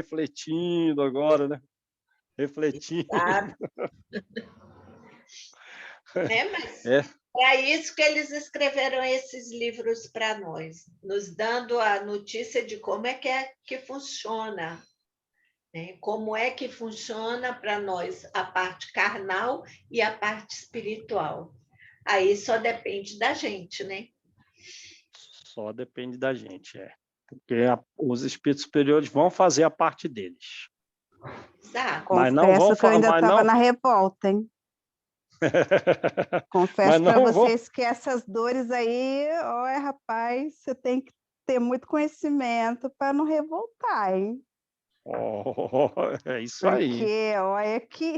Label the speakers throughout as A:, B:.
A: refletindo agora, né? Refletindo.
B: Sabe? Mas
A: É,
B: é isso que eles escreveram esses livros para nós, nos dando a notícia de como é que funciona, né? Como é que funciona para nós a parte carnal e a parte espiritual. Aí só depende da gente, né?
A: só depende da gente, é. Porque os espíritos superiores vão fazer a parte deles.
B: Exato.
A: Mas não vão
C: Confesso que eu ainda
A: mas
C: estava
A: não,
C: na revolta, hein?
A: mas
C: Confesso para
A: não vão.
C: vocês que essas dores aí, olha, rapaz, você tem que ter muito conhecimento para não revoltar, hein?
A: Oh, é isso aí.
C: Porque, olha que...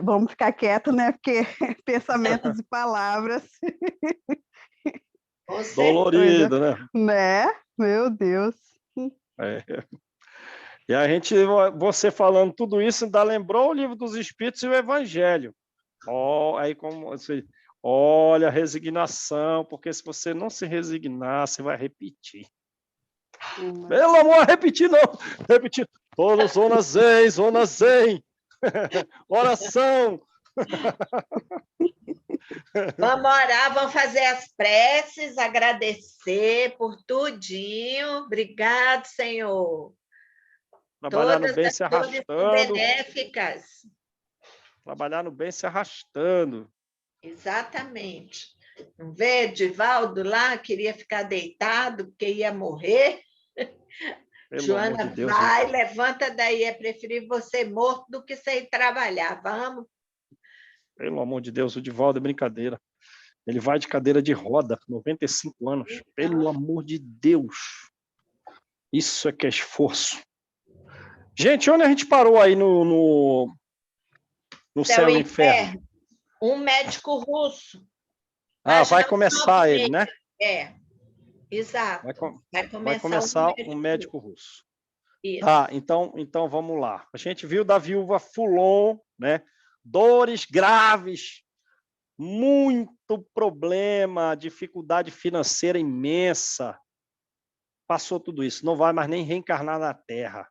C: Vamos ficar quieto, né? Porque pensamentos e palavras...
B: Com certeza.
A: Dolorido, né?
C: Né? Meu Deus.
A: É. E a gente, você falando tudo isso, ainda lembrou o livro dos Espíritos e o Evangelho. Aí como você, olha, resignação, porque se você não se resignar, você vai repetir. Pelo amor, repetir não, repetir. Toda zona zen, oração.
B: Vamos orar, vamos fazer as preces, agradecer por tudinho. Obrigado, Senhor.
A: Trabalhar no
B: Todas
A: bem
B: as
A: se
B: dores são
A: arrastando.
B: benéficas.
A: Trabalhar no bem se arrastando.
B: Exatamente. Não vê, Divaldo lá queria ficar deitado porque ia morrer.
A: Pelo
B: Joana,
A: amor de Deus.
B: vai, levanta daí, é preferível você morto do que sem trabalhar. Vamos.
A: Pelo amor de Deus, o Divaldo é brincadeira. Ele vai de cadeira de roda, 95 anos. Pelo amor de Deus. Isso é que é esforço. Gente, onde a gente parou aí no céu e inferno?
B: Um médico russo.
A: Vai começar ele, né?
B: É, exato.
A: Vai começar um médico russo.
B: Isso.
A: Tá, então vamos lá. A gente viu da viúva Fulon, né? Dores graves, muito problema, dificuldade financeira imensa. Passou tudo isso, não vai mais nem reencarnar na Terra.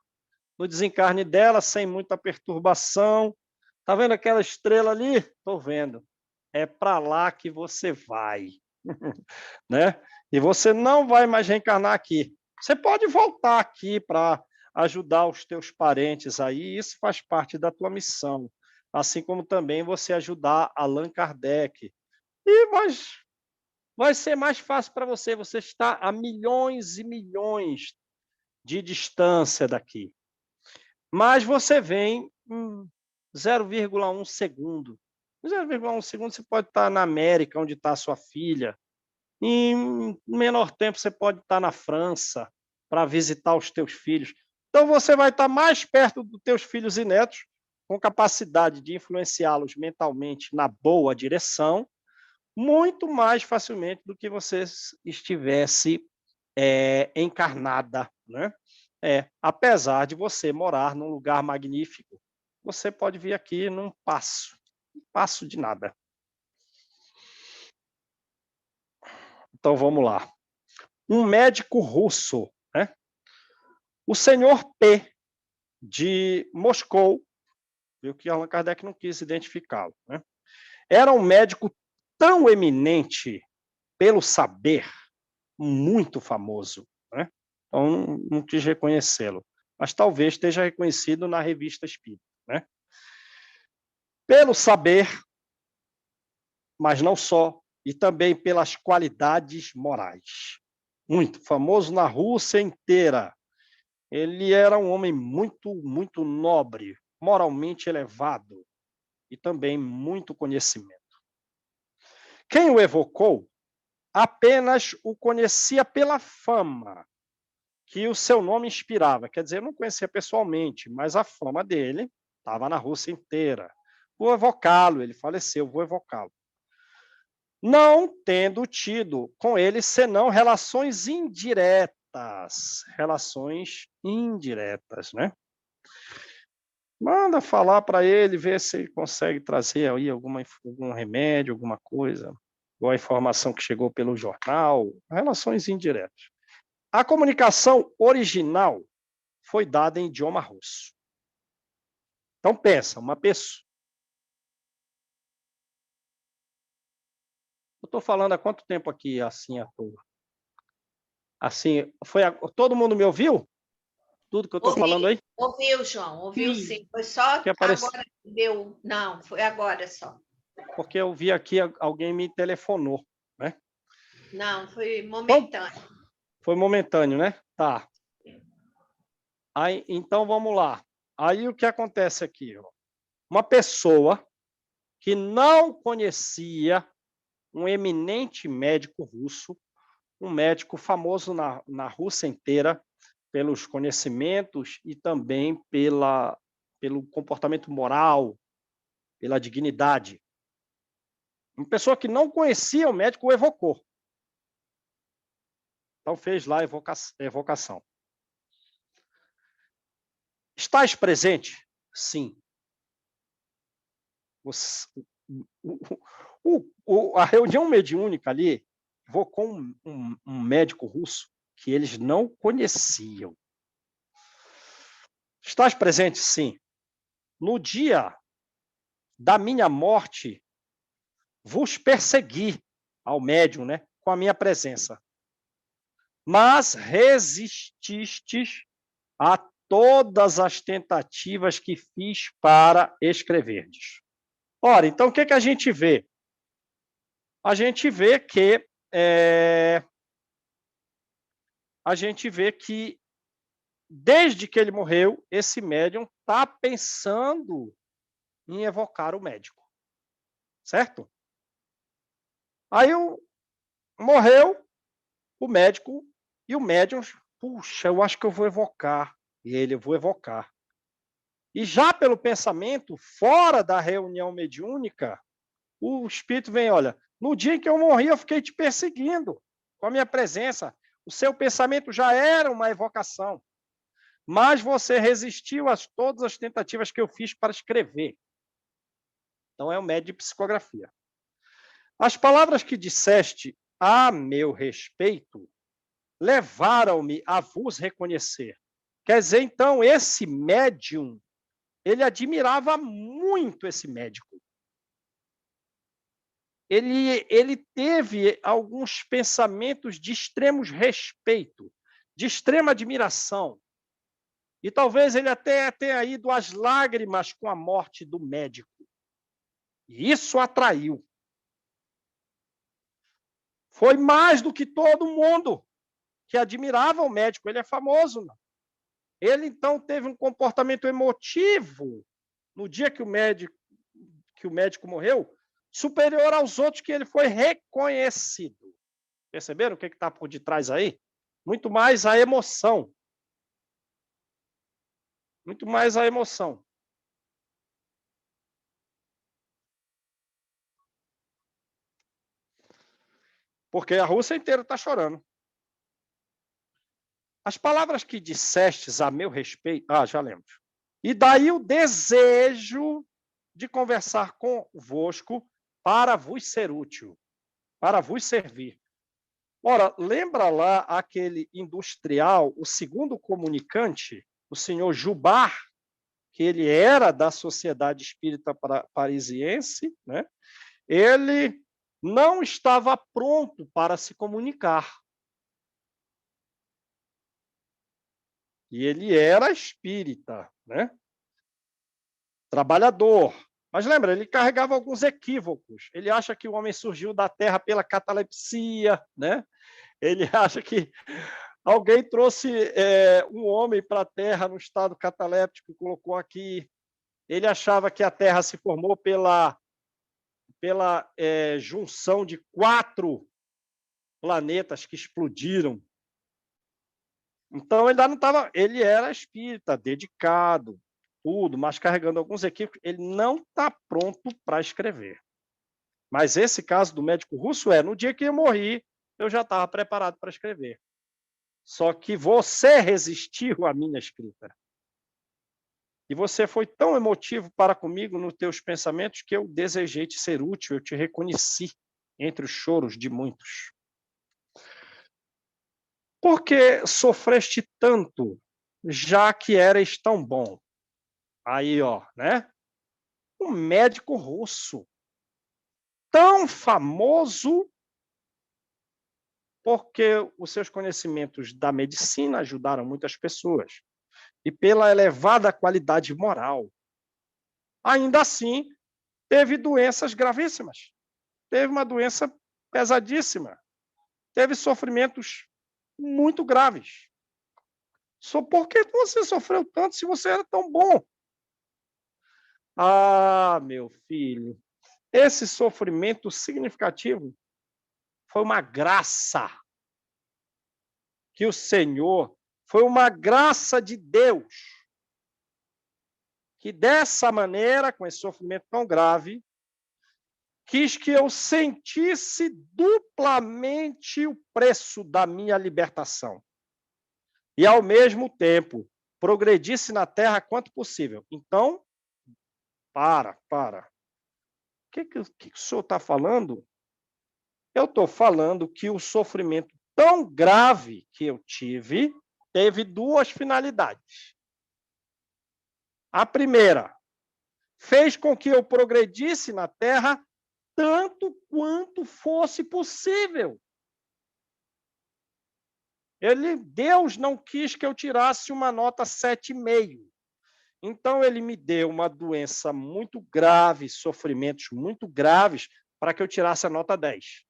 A: No desencarne dela, sem muita perturbação. Tá vendo aquela estrela ali? Tô vendo. É para lá que você vai, né? E você não vai mais reencarnar aqui. Você pode voltar aqui para ajudar os teus parentes aí, isso faz parte da tua missão. Assim como também você ajudar Allan Kardec. Mas vai ser mais fácil para você, você está a milhões e milhões de distância daqui. Mas você vem em 0,1 segundo. Em 0,1 segundo você pode estar na América, onde está a sua filha. Em menor tempo você pode estar na França para visitar os teus filhos. Então você vai estar mais perto dos teus filhos e netos, com capacidade de influenciá-los mentalmente na boa direção, muito mais facilmente do que você estivesse encarnada, né? Apesar de você morar num lugar magnífico, você pode vir aqui num passo de nada. Então vamos lá. Um médico russo, né? O senhor P de Moscou, viu que Allan Kardec não quis identificá-lo, né? Era um médico tão eminente pelo saber, muito famoso, né? Então não quis reconhecê-lo, mas talvez esteja reconhecido na Revista Espírita, né? Pelo saber, mas não só, e também pelas qualidades morais. Muito famoso na Rússia inteira. Ele era um homem muito, muito nobre, moralmente elevado e também muito conhecimento. Quem o evocou apenas o conhecia pela fama que o seu nome inspirava. Quer dizer, eu não conhecia pessoalmente, mas a fama dele estava na Rússia inteira. Vou evocá-lo, ele faleceu, vou evocá-lo. Não tendo tido com ele senão relações indiretas, né? Manda falar para ele, ver se ele consegue trazer aí algum remédio, alguma coisa, ou a informação que chegou pelo jornal, relações indiretas. A comunicação original foi dada em idioma russo. Então, pensa, uma pessoa... Eu estou falando há quanto tempo aqui, assim, à toa? Assim, todo mundo me ouviu? Tudo que eu estou falando aí?
B: Ouviu, João, ouviu sim. Foi só
A: Que aparece...
B: agora que deu. Não, foi agora só.
A: Porque eu vi aqui, alguém me telefonou, né?
B: Não, foi
A: Então,
B: momentâneo.
A: foi momentâneo, né? Tá. Aí, então, vamos lá. Aí, o que acontece aqui? Ó? Uma pessoa que não conhecia um eminente médico russo, um médico famoso na Rússia inteira, pelos conhecimentos e também pelo comportamento moral, pela dignidade. Uma pessoa que não conhecia o médico o evocou. Então, fez lá a evocação. Estás presente? Sim. A reunião mediúnica ali evocou um médico russo que eles não conheciam. Estás presente? Sim. No dia da minha morte, vos persegui ao médium, né, com a minha presença. Mas resististes a todas as tentativas que fiz para escreverdes. Ora, então o que a gente vê? A gente vê que desde que ele morreu, esse médium está pensando em evocar o médico, certo? Aí morreu o médico e o médium, puxa, eu acho que eu vou evocar. E ele, eu vou evocar. E já pelo pensamento, fora da reunião mediúnica, o espírito vem, olha, no dia em que eu morri, eu fiquei te perseguindo com a minha presença. O seu pensamento já era uma evocação, mas você resistiu a todas as tentativas que eu fiz para escrever. Então, é o médium de psicografia. As palavras que disseste a meu respeito levaram-me a vos reconhecer. Quer dizer, então, esse médium, ele admirava muito esse médico. Ele teve alguns pensamentos de extremo respeito, de extrema admiração. E talvez ele até tenha ido às lágrimas com a morte do médico. E isso atraiu. Foi mais do que todo mundo que admirava o médico. Ele é famoso. Não? Ele, então, teve um comportamento emotivo no dia que o médico morreu, superior aos outros, que ele foi reconhecido. Perceberam o que está por detrás aí? Muito mais a emoção. Muito mais a emoção. Porque a Rússia inteira está chorando. As palavras que dissestes a meu respeito... Ah, já lembro. E daí o desejo de conversar convosco para vos ser útil, para vos servir. Ora, lembra lá aquele industrial, o segundo comunicante, o senhor Jubar, que ele era da Sociedade Espírita Parisiense, né? Ele não estava pronto para se comunicar. E ele era espírita, né? Trabalhador. Mas lembra, ele carregava alguns equívocos. Ele acha que o homem surgiu da Terra pela catalepsia, né? Ele acha que alguém trouxe um homem para a Terra no estado cataléptico e colocou aqui. Ele achava que a Terra se formou pela junção de 4 planetas que explodiram. Então, ele ainda não estava... Ele era espírita, dedicado, tudo, mas carregando alguns equívocos. Ele não está pronto para escrever. Mas esse caso do médico russo no dia que eu morri, eu já estava preparado para escrever. Só que você resistiu à minha escrita. E você foi tão emotivo para comigo nos teus pensamentos que eu desejei te ser útil, eu te reconheci entre os choros de muitos. Por que sofreste tanto, já que eres tão bom? Aí, ó, né? Um médico russo, tão famoso porque os seus conhecimentos da medicina ajudaram muitas pessoas e pela elevada qualidade moral. Ainda assim, teve doenças gravíssimas, teve uma doença pesadíssima, teve sofrimentos muito graves. Só por que você sofreu tanto se você era tão bom? Ah, meu filho, esse sofrimento significativo foi uma graça que o Senhor, foi uma graça de Deus, que dessa maneira, com esse sofrimento tão grave, quis que eu sentisse duplamente o preço da minha libertação. E, ao mesmo tempo, progredisse na terra quanto possível. Então, para. O que o senhor está falando? Eu estou falando que o sofrimento tão grave que eu tive teve duas finalidades. A primeira, fez com que eu progredisse na terra tanto quanto fosse possível. Deus não quis que eu tirasse uma nota 7,5. Então, ele me deu uma doença muito grave, sofrimentos muito graves, para que eu tirasse a nota 10.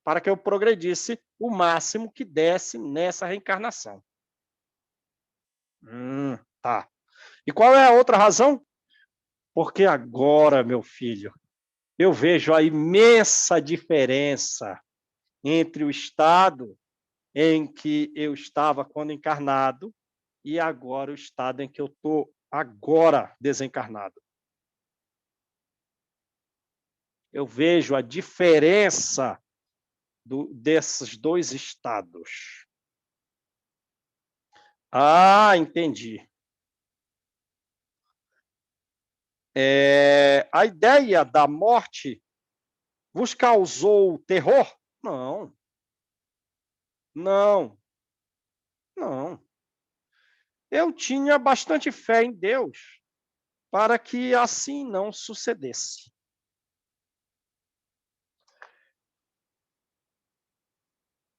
A: Para que eu progredisse o máximo que desse nessa reencarnação. Tá. E qual é a outra razão? Porque agora, meu filho, eu vejo a imensa diferença entre o estado em que eu estava quando encarnado e agora o estado em que eu estou agora desencarnado. Eu vejo a diferença desses dois estados. Ah, entendi. A ideia da morte vos causou terror? Não. Não. Eu tinha bastante fé em Deus para que assim não sucedesse.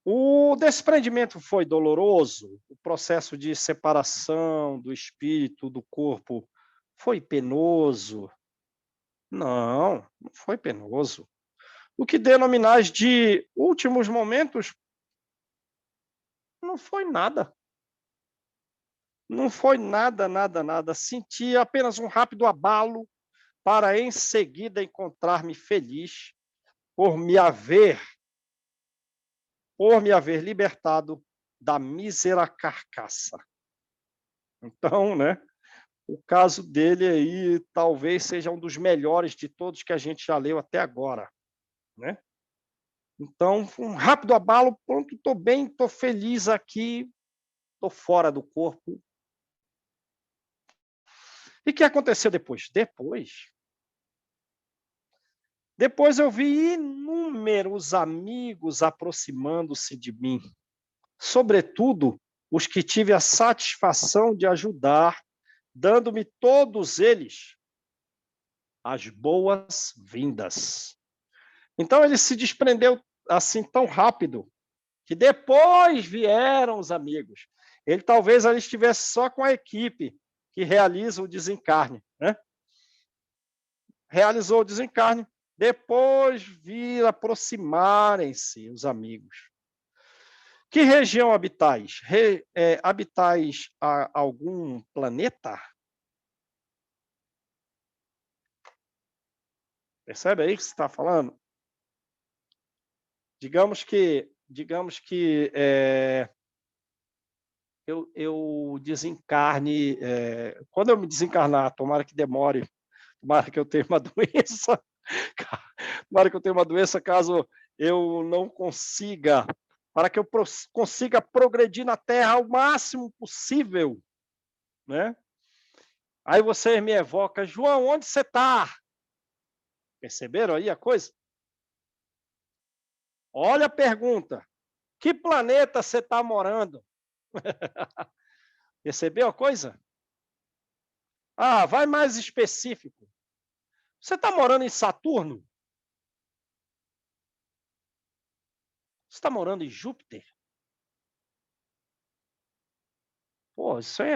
A: O desprendimento foi doloroso, o processo de separação do espírito do corpo foi penoso? Não foi penoso. O que denominais de últimos momentos não foi nada. Não foi nada. Senti apenas um rápido abalo para em seguida encontrar-me feliz por me haver libertado da mísera carcaça. Então, né, o caso dele aí talvez seja um dos melhores de todos que a gente já leu até agora, né? Então, um rápido abalo, pronto, estou bem, estou feliz aqui, estou fora do corpo. E o que aconteceu depois? Depois eu vi inúmeros amigos aproximando-se de mim, sobretudo os que tive a satisfação de ajudar, dando-me todos eles as boas-vindas. Então ele se desprendeu assim tão rápido que depois vieram os amigos. Ele talvez ali estivesse só com a equipe que realiza o desencarne, né? Realizou o desencarne, depois vir aproximarem-se os amigos. Que região habitais? Habitais algum planeta? Percebe aí o que você está falando? Digamos que eu desencarne. Quando eu me desencarnar, tomara que demore, tomara que eu tenha uma doença, tomara que eu tenha uma doença, caso eu não consiga, para que eu consiga progredir na Terra ao máximo possível, né? Aí você me evoca, João, onde você está? Perceberam aí a coisa? Olha a pergunta. Que planeta você está morando? Percebeu a coisa? Ah, vai mais específico. Você está morando em Saturno? Você está morando em Júpiter? Pô, isso é...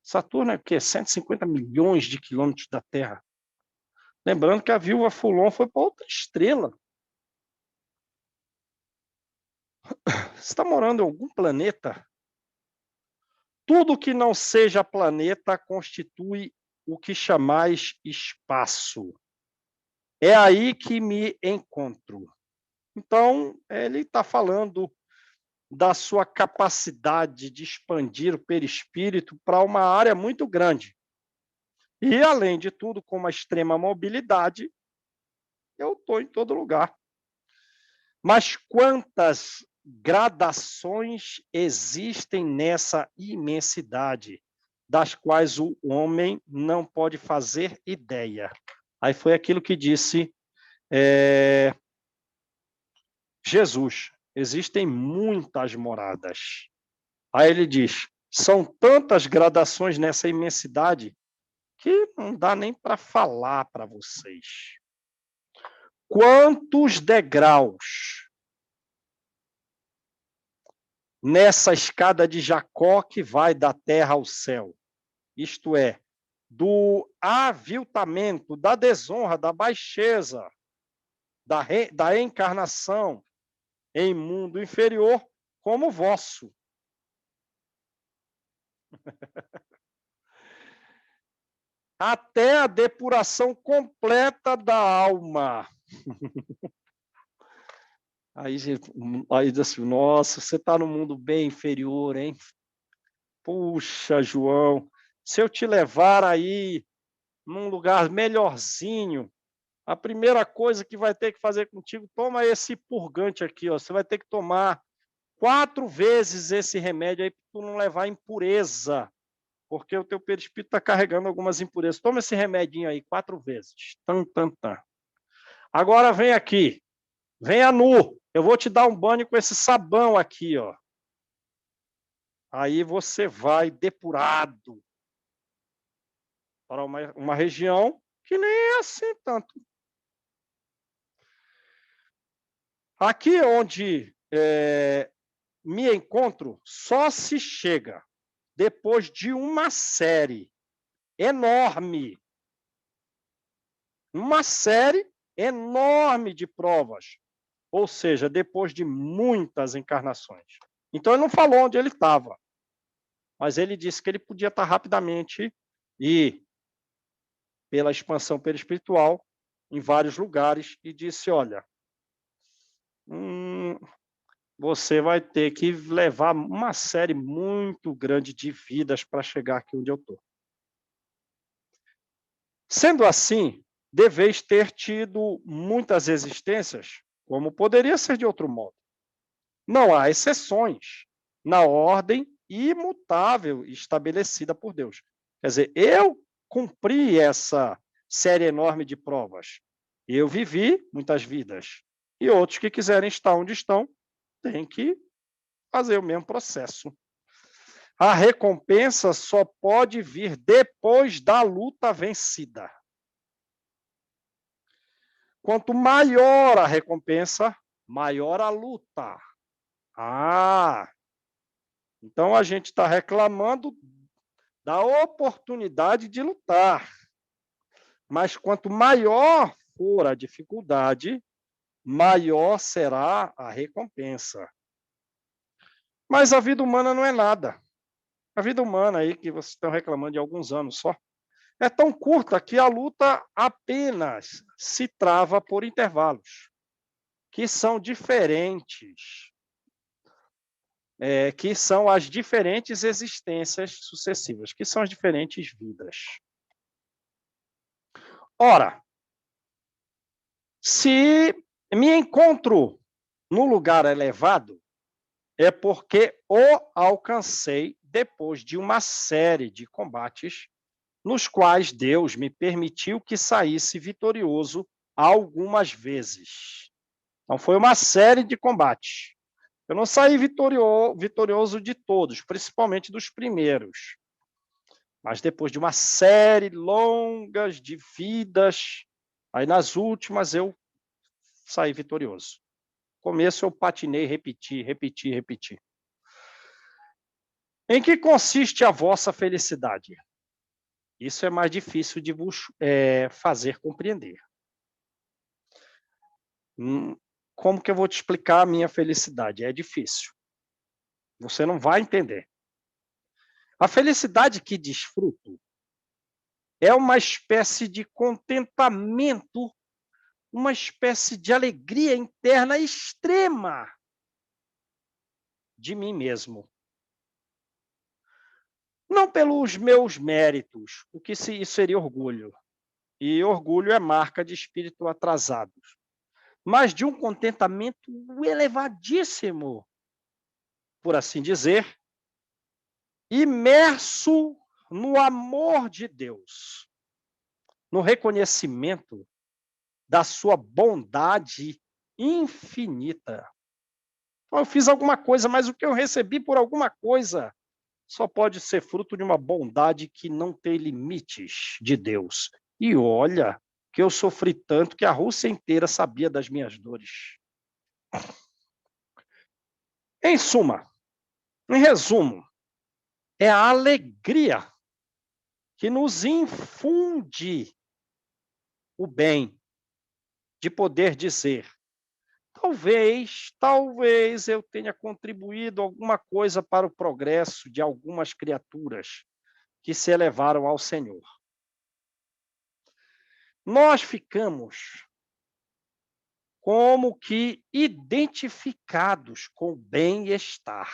A: Saturno é o quê? 150 milhões de quilômetros da Terra. Lembrando que a viúva Fulon foi para outra estrela. Você está morando em algum planeta? Tudo que não seja planeta constitui o que chamais espaço. É aí que me encontro. Então, ele está falando da sua capacidade de expandir o perispírito para uma área muito grande. E, além de tudo, com uma extrema mobilidade, eu estou em todo lugar. Mas quantas gradações existem nessa imensidade, das quais o homem não pode fazer ideia? Aí foi aquilo que disse Jesus. Existem muitas moradas. Aí ele diz, são tantas gradações nessa imensidade que não dá nem para falar para vocês. Quantos degraus nessa escada de Jacó que vai da terra ao céu? Isto é, do aviltamento, da desonra, da baixeza, da encarnação em mundo inferior como o vosso. Até a depuração completa da alma. Aí diz assim, nossa, você está no mundo bem inferior, hein? Puxa, João, se eu te levar aí num lugar melhorzinho, a primeira coisa que vai ter que fazer contigo, toma esse purgante aqui, ó. Você vai ter que tomar 4 vezes esse remédio aí para tu não levar impureza, porque o teu perispírito está carregando algumas impurezas. Toma esse remedinho aí 4 vezes. Tan, tan, tan. Agora vem aqui. Venha nu. Eu vou te dar um banho com esse sabão aqui, ó. Aí você vai depurado para uma região que nem é assim tanto. Aqui onde me encontro, só se chega depois de uma série enorme. Uma série enorme de provas. Ou seja, depois de muitas encarnações. Então, ele não falou onde ele estava. Mas ele disse que ele podia estar rapidamente e pela expansão perispiritual em vários lugares e disse, olha, você vai ter que levar uma série muito grande de vidas para chegar aqui onde eu estou. Sendo assim, deveis ter tido muitas existências, como poderia ser de outro modo. Não há exceções na ordem imutável estabelecida por Deus. Quer dizer, eu cumpri essa série enorme de provas. Eu vivi muitas vidas. E outros que quiserem estar onde estão, têm que fazer o mesmo processo. A recompensa só pode vir depois da luta vencida. Quanto maior a recompensa, maior a luta. Então a gente está reclamando da oportunidade de lutar. Mas quanto maior for a dificuldade, maior será a recompensa. Mas a vida humana não é nada. A vida humana aí, que vocês estão reclamando de alguns anos só, é tão curta que a luta apenas se trava por intervalos, que são diferentes, que são as diferentes existências sucessivas, que são as diferentes vidas. Ora, se me encontro no lugar elevado, é porque o alcancei depois de uma série de combates nos quais Deus me permitiu que saísse vitorioso algumas vezes. Então, foi uma série de combates. Eu não saí vitorioso de todos, principalmente dos primeiros. Mas depois de uma série longa de vidas, aí nas últimas eu saí vitorioso. No começo eu patinei, repeti. Em que consiste a vossa felicidade? Isso é mais difícil de vos fazer compreender. Como que eu vou te explicar a minha felicidade? É difícil. Você não vai entender. A felicidade que desfruto é uma espécie de contentamento, uma espécie de alegria interna extrema de mim mesmo. Não pelos meus méritos, o que isso seria orgulho. E orgulho é marca de espírito atrasado. Mas de um contentamento elevadíssimo, por assim dizer, imerso no amor de Deus, no reconhecimento da sua bondade infinita. Então, eu fiz alguma coisa, mas o que eu recebi por alguma coisa só pode ser fruto de uma bondade que não tem limites de Deus. E olha que eu sofri tanto que a Rússia inteira sabia das minhas dores. Em suma, em resumo, é a alegria que nos infunde o bem de poder dizer: talvez eu tenha contribuído alguma coisa para o progresso de algumas criaturas que se elevaram ao Senhor. Nós ficamos como que identificados com o bem-estar,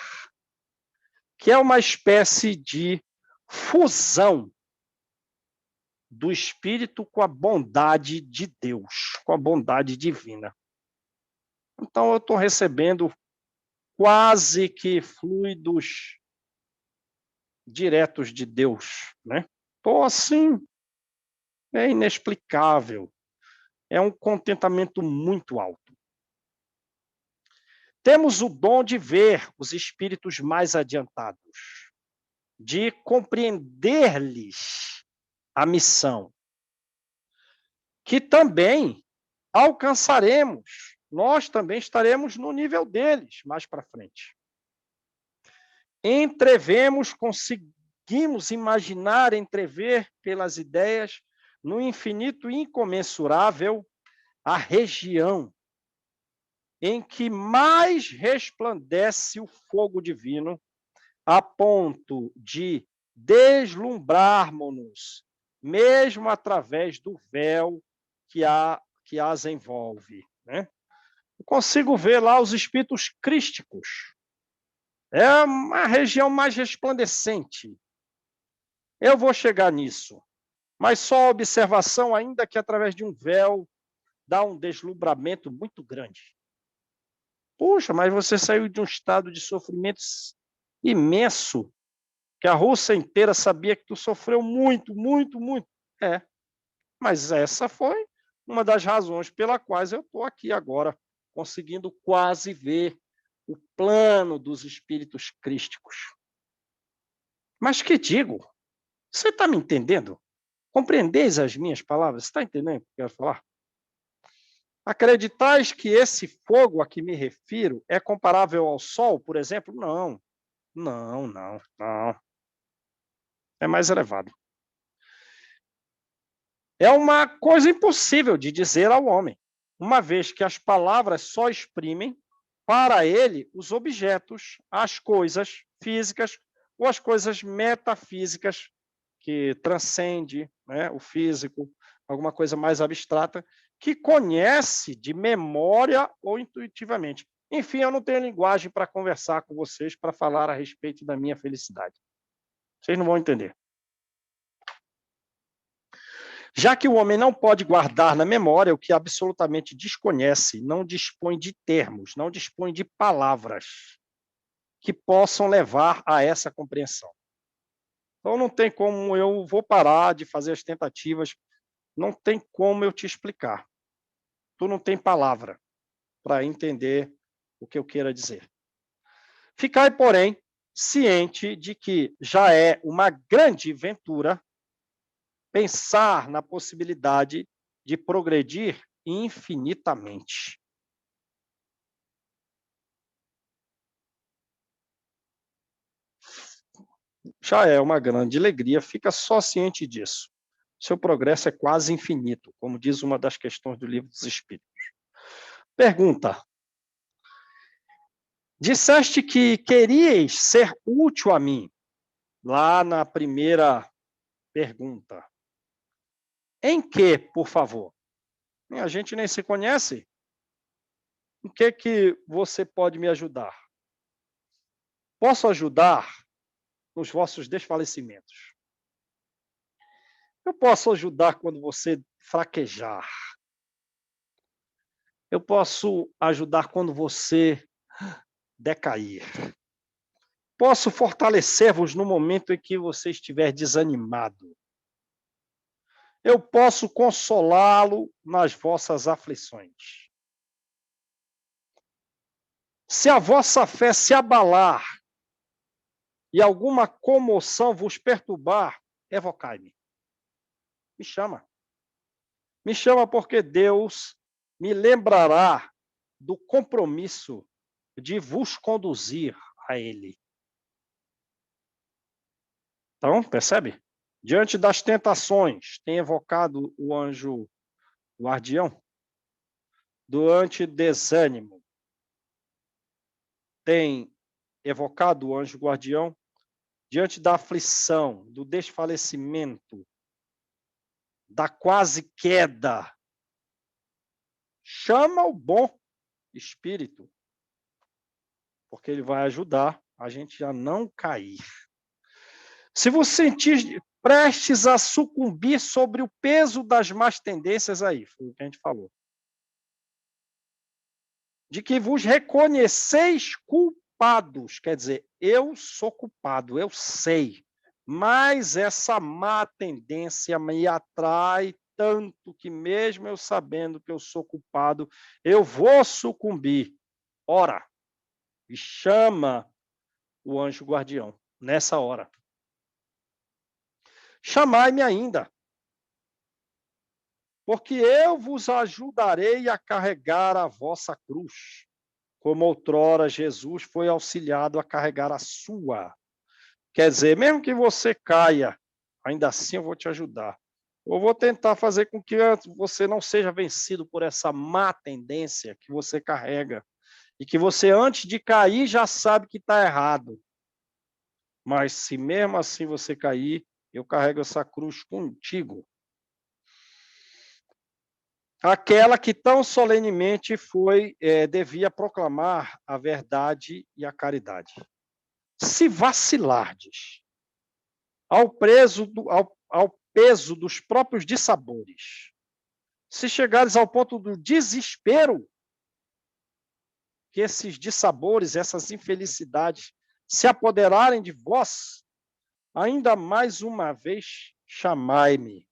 A: que é uma espécie de fusão do espírito com a bondade de Deus, com a bondade divina. Então, eu estou recebendo quase que fluidos diretos de Deus, né? Estou assim, é inexplicável. É um contentamento muito alto. Temos o dom de ver os espíritos mais adiantados, de compreender-lhes a missão, que também alcançaremos. Nós também estaremos no nível deles mais para frente. Conseguimos imaginar, entrever pelas ideias, no infinito incomensurável, a região em que mais resplandece o fogo divino, a ponto de deslumbrarmos-nos, mesmo através do véu que as envolve. Né? Eu consigo ver lá os espíritos crísticos. É uma região mais resplandecente. Eu vou chegar nisso. Mas só a observação, ainda que através de um véu, dá um deslumbramento muito grande. Puxa, mas você saiu de um estado de sofrimento imenso, que a Rússia inteira sabia que tu sofreu muito. É, mas essa foi uma das razões pela quais eu estou aqui agora, conseguindo quase ver o plano dos espíritos crísticos. Mas que digo? Você está me entendendo? Compreendeis as minhas palavras? Você está entendendo o que eu quero falar? Acreditais que esse fogo a que me refiro é comparável ao Sol, por exemplo? Não. É mais elevado. É uma coisa impossível de dizer ao homem, uma vez que as palavras só exprimem para ele os objetos, as coisas físicas ou as coisas metafísicas que transcende, né, o físico, alguma coisa mais abstrata, que conhece de memória ou intuitivamente. Enfim, eu não tenho linguagem para conversar com vocês, para falar a respeito da minha felicidade. Vocês não vão entender. Já que o homem não pode guardar na memória o que absolutamente desconhece, não dispõe de termos, não dispõe de palavras que possam levar a essa compreensão. Então, não tem como eu vou parar de fazer as tentativas, não tem como eu te explicar. Tu não tem palavra para entender o que eu queira dizer. Ficai, porém, ciente de que já é uma grande ventura pensar na possibilidade de progredir infinitamente. Já é uma grande alegria, fica só ciente disso. Seu progresso é quase infinito, como diz uma das questões do Livro dos Espíritos. Pergunta: disseste que queríeis ser útil a mim, lá na primeira pergunta. Em que, por favor? A gente nem se conhece. Em que você pode me ajudar? Posso ajudar nos vossos desfalecimentos. Eu posso ajudar quando você fraquejar. Eu posso ajudar quando você decair. Posso fortalecer-vos no momento em que você estiver desanimado. Eu posso consolá-lo nas vossas aflições. Se a vossa fé se abalar e alguma comoção vos perturbar, evocai-me. Me chama. Me chama porque Deus me lembrará do compromisso de vos conduzir a Ele. Então, percebe? Diante das tentações, tem evocado o anjo guardião. Durante desânimo, tem evocado o anjo guardião. Diante da aflição, do desfalecimento, da quase queda, chama o bom espírito, porque ele vai ajudar a gente a não cair. Se você sentir prestes a sucumbir sobre o peso das más tendências aí, foi o que a gente falou, de que vos reconheceis culpados, quer dizer, eu sou culpado, eu sei, mas essa má tendência me atrai tanto que mesmo eu sabendo que eu sou culpado, eu vou sucumbir. Ora, e chama o anjo guardião nessa hora. Chamai-me ainda, porque eu vos ajudarei a carregar a vossa cruz, como outrora Jesus foi auxiliado a carregar a sua. Quer dizer, mesmo que você caia, ainda assim eu vou te ajudar. Eu vou tentar fazer com que você não seja vencido por essa má tendência que você carrega e que você, antes de cair, já sabe que está errado. Mas se mesmo assim você cair, eu carrego essa cruz contigo. Aquela que tão solenemente devia proclamar a verdade e a caridade. Se vacilardes ao peso dos próprios dissabores, se chegares ao ponto do desespero, que esses dissabores, essas infelicidades se apoderarem de vós, ainda mais uma vez chamai-me,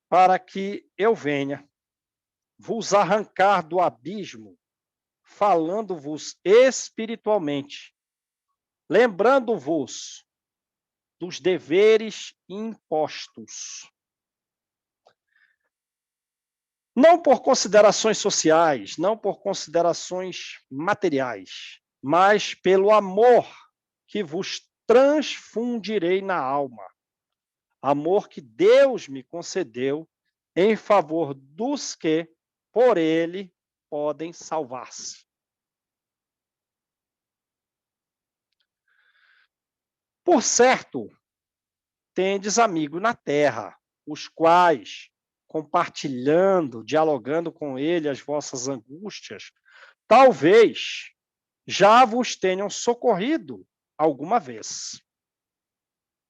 A: para que eu venha vos arrancar do abismo, falando-vos espiritualmente, lembrando-vos dos deveres impostos. Não por considerações sociais, não por considerações materiais, mas pelo amor que vos transfundirei na alma. Amor que Deus me concedeu em favor dos que, por ele, podem salvar-se. Por certo, tendes amigo na terra, os quais, compartilhando, dialogando com ele as vossas angústias, talvez já vos tenham socorrido alguma vez.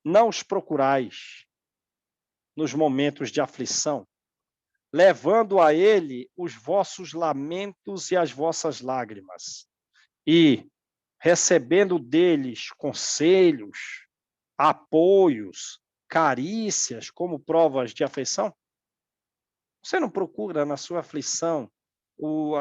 A: Não os procurais nos momentos de aflição, levando a ele os vossos lamentos e as vossas lágrimas, e recebendo deles conselhos, apoios, carícias como provas de afeição? Você não procura na sua aflição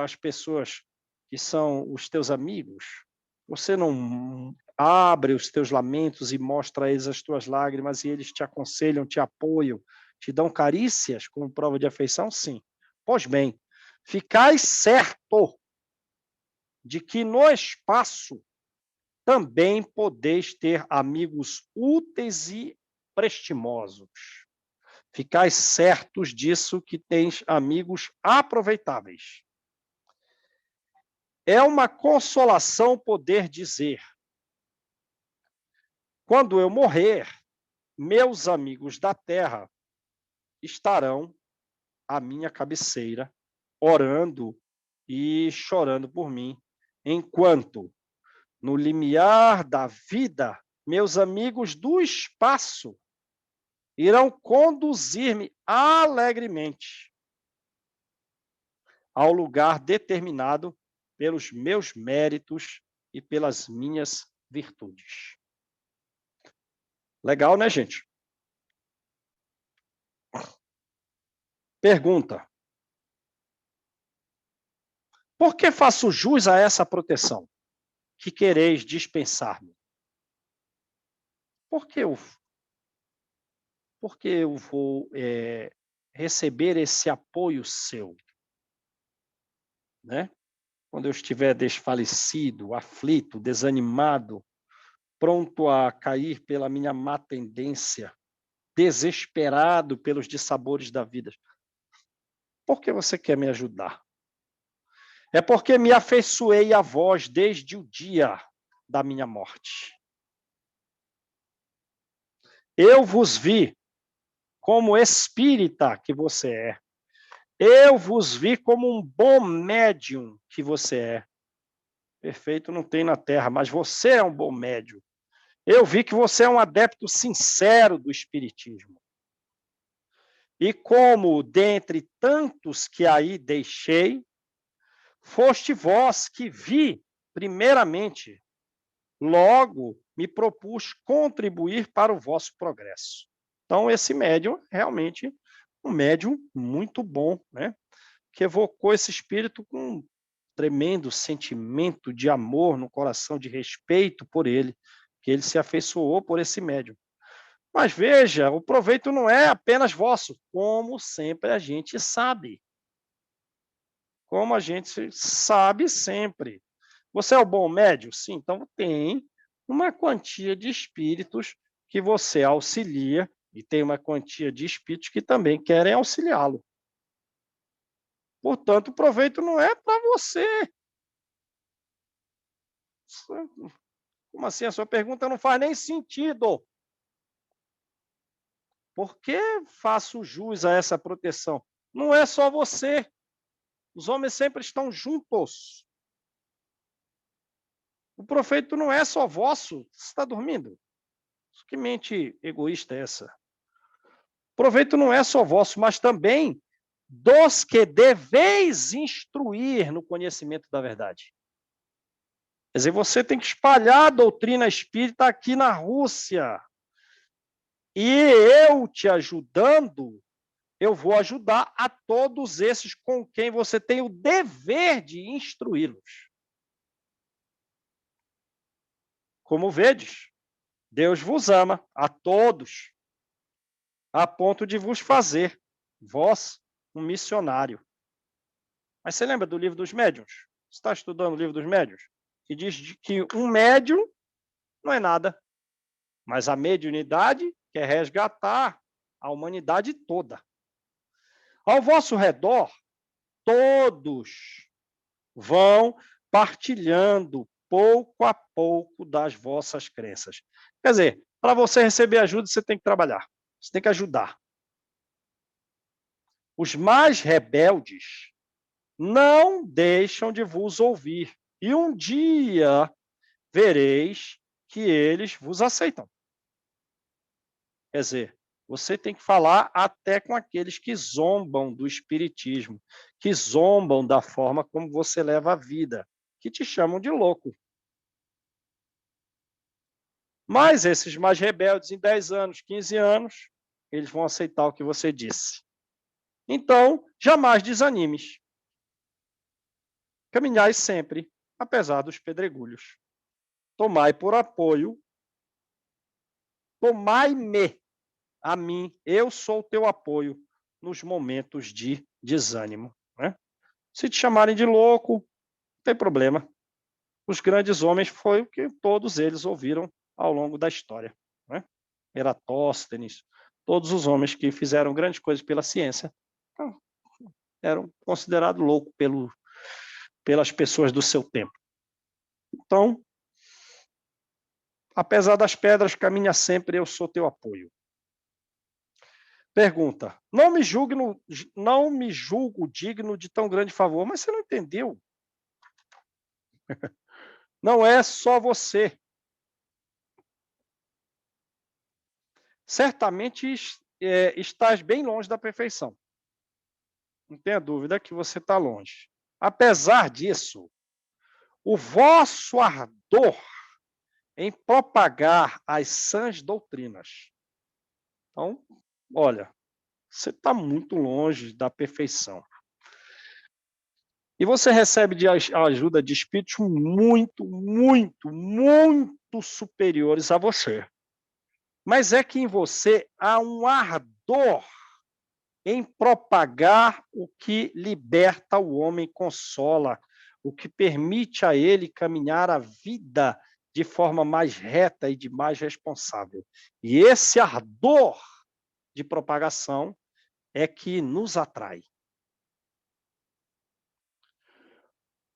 A: as pessoas que são os teus amigos, Você não abre os teus lamentos e mostra a eles as tuas lágrimas e eles te aconselham, te apoiam, te dão carícias como prova de afeição? Sim. Pois bem, ficai certo de que no espaço também podeis ter amigos úteis e prestimosos. Ficais certos disso que tens amigos aproveitáveis. É uma consolação poder dizer: quando eu morrer, meus amigos da terra estarão à minha cabeceira, orando e chorando por mim, enquanto, no limiar da vida, meus amigos do espaço irão conduzir-me alegremente ao lugar determinado pelos meus méritos e pelas minhas virtudes. Legal, né, gente? Pergunta: por que faço jus a essa proteção que quereis dispensar-me? Por que eu vou receber esse apoio seu, né? Quando eu estiver desfalecido, aflito, desanimado, pronto a cair pela minha má tendência, desesperado pelos dissabores da vida. Por que você quer me ajudar? É porque me afeiçoei a vós desde o dia da minha morte. Eu vos vi como espírita que você é. Eu vos vi como um bom médium que você é. Perfeito não tem na Terra, mas você é um bom médium. Eu vi que você é um adepto sincero do espiritismo. E como dentre tantos que aí deixei, foste vós que vi primeiramente, logo me propus contribuir para o vosso progresso. Então, esse médium realmente um médium muito bom, né? Que evocou esse espírito com um tremendo sentimento de amor no coração, de respeito por ele, que ele se afeiçoou por esse médium. Mas veja, o proveito não é apenas vosso, como sempre a gente sabe. Como a gente sabe sempre. Você é o bom médium? Sim, então tem uma quantia de espíritos que você auxilia e tem uma quantia de espíritos que também querem auxiliá-lo. Portanto, o proveito não é para você. Como assim? A sua pergunta não faz nem sentido. Por que faço jus a essa proteção? Não é só você. Os homens sempre estão juntos. O proveito não é só vosso. Você está dormindo? Que mente egoísta é essa? O proveito não é só vosso, mas também dos que deveis instruir no conhecimento da verdade. Quer dizer, você tem que espalhar a doutrina espírita aqui na Rússia. E eu te ajudando, eu vou ajudar a todos esses com quem você tem o dever de instruí-los. Como vedes, Deus vos ama a todos, a ponto de vos fazer, vós, um missionário. Mas você lembra do livro dos médiuns? Você está estudando o livro dos médiuns? Que diz que um médium não é nada, mas a mediunidade quer resgatar a humanidade toda. Ao vosso redor, todos vão partilhando pouco a pouco das vossas crenças. Quer dizer, para você receber ajuda, você tem que trabalhar, você tem que ajudar. Os mais rebeldes não deixam de vos ouvir, e um dia vereis que eles vos aceitam. Quer dizer, você tem que falar até com aqueles que zombam do espiritismo, que zombam da forma como você leva a vida, que te chamam de louco. Mas esses mais rebeldes, em 10 anos, 15 anos, eles vão aceitar o que você disse. Então, jamais desanimes. Caminhai sempre, apesar dos pedregulhos. tomai por apoio, tomai-me a mim, eu sou o teu apoio nos momentos de desânimo. Né? Se te chamarem de louco, não tem problema. Os grandes homens foi o que todos eles ouviram ao longo da história. Né? Eratóstenes, todos os homens que fizeram grandes coisas pela ciência eram considerados loucos pelas pessoas do seu tempo. Então, apesar das pedras, caminha sempre, eu sou teu apoio. Pergunta, não me julgo digno de tão grande favor, mas você não entendeu. Não é só você. Certamente estás bem longe da perfeição. Não tenha dúvida que você está longe. Apesar disso, o vosso ardor em propagar as sãs doutrinas. Então, olha, você está muito longe da perfeição. E você recebe a ajuda de espíritos muito, muito, muito superiores a você. Mas é que em você há um ardor em propagar o que liberta o homem, consola, o que permite a ele caminhar a vida de forma mais reta e de mais responsável. E esse ardor de propagação é que nos atrai.